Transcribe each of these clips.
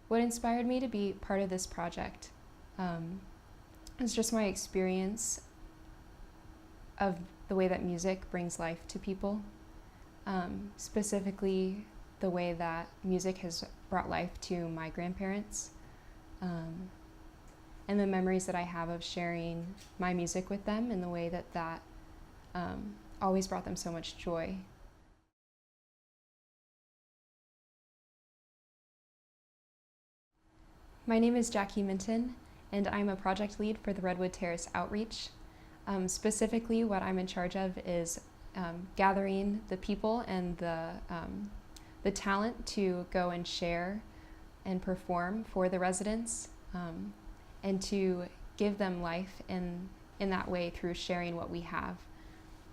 What inspired me to be part of this project is just my experience of the way that music brings life to people, specifically the way that music has brought life to my grandparents, and the memories that I have of sharing my music with them and the way that always brought them so much joy. My name is Jackie Minton, and I'm a project lead for the Redwood Terrace Outreach. Specifically, what I'm in charge of is gathering the people and the talent to go and share and perform for the residents, and to give them life in that way through sharing what we have.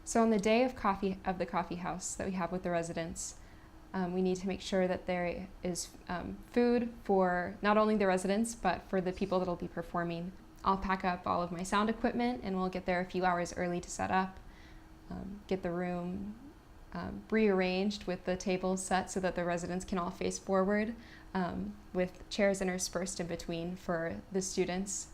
So on the day of the coffee house that we have with the residents, we need to make sure that there is food for not only the residents, but for the people that will be performing. I'll pack up all of my sound equipment and we'll get there a few hours early to set up, get the room rearranged with the tables set so that the residents can all face forward, with chairs interspersed in between for the students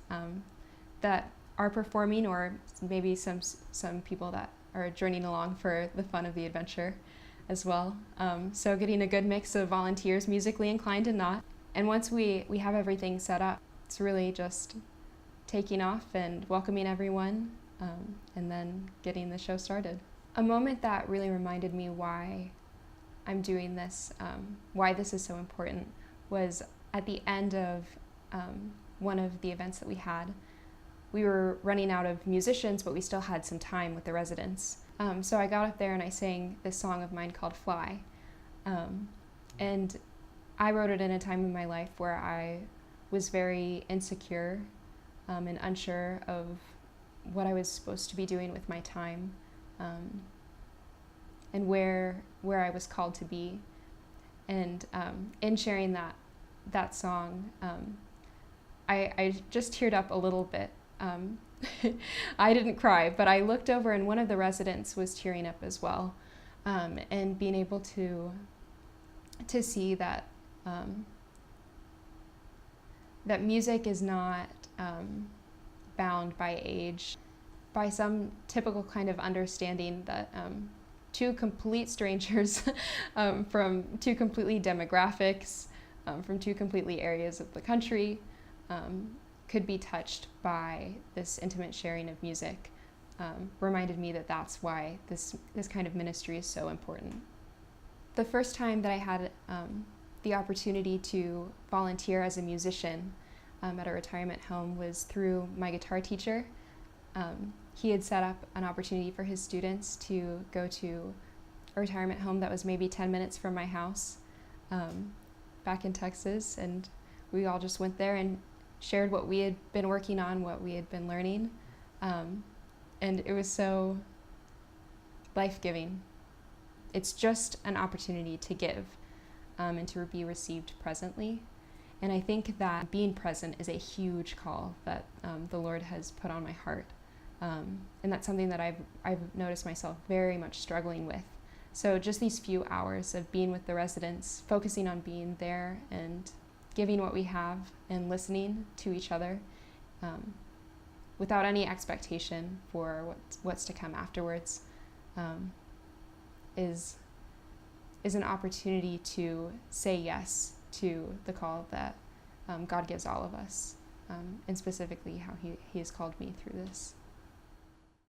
that are performing, or maybe some people that are journeying along for the fun of the adventure as well. So getting a good mix of volunteers, musically inclined and not. And once we have everything set up, it's really just taking off and welcoming everyone, and then getting the show started. A moment that really reminded me why I'm doing this, why this is so important, was at the end of one of the events that we had. We were running out of musicians, but we still had some time with the residents. So I got up there and I sang this song of mine called Fly. And I wrote it in a time in my life where I was very insecure and unsure of what I was supposed to be doing with my time, and where I was called to be. And in sharing that song, I just teared up a little bit. I didn't cry, but I looked over and one of the residents was tearing up as well, and being able to see that that music is not bound by age, by some typical kind of understanding that two complete strangers from two completely demographics, from two completely areas of the country, could be touched by this intimate sharing of music, reminded me that that's why this kind of ministry is so important. The first time that I had the opportunity to volunteer as a musician at a retirement home was through my guitar teacher. He had set up an opportunity for his students to go to a retirement home that was maybe 10 minutes from my house, back in Texas, and we all just went there and shared what we had been working on, what we had been learning, and it was so life-giving. It's just an opportunity to give, and to be received presently. And I think that being present is a huge call that the Lord has put on my heart, and that's something that I've noticed myself very much struggling with. So just these few hours of being with the residents, focusing on being there and giving what we have and listening to each other, without any expectation for what's to come afterwards, is an opportunity to say yes to the call that God gives all of us, and specifically how He has called me through this.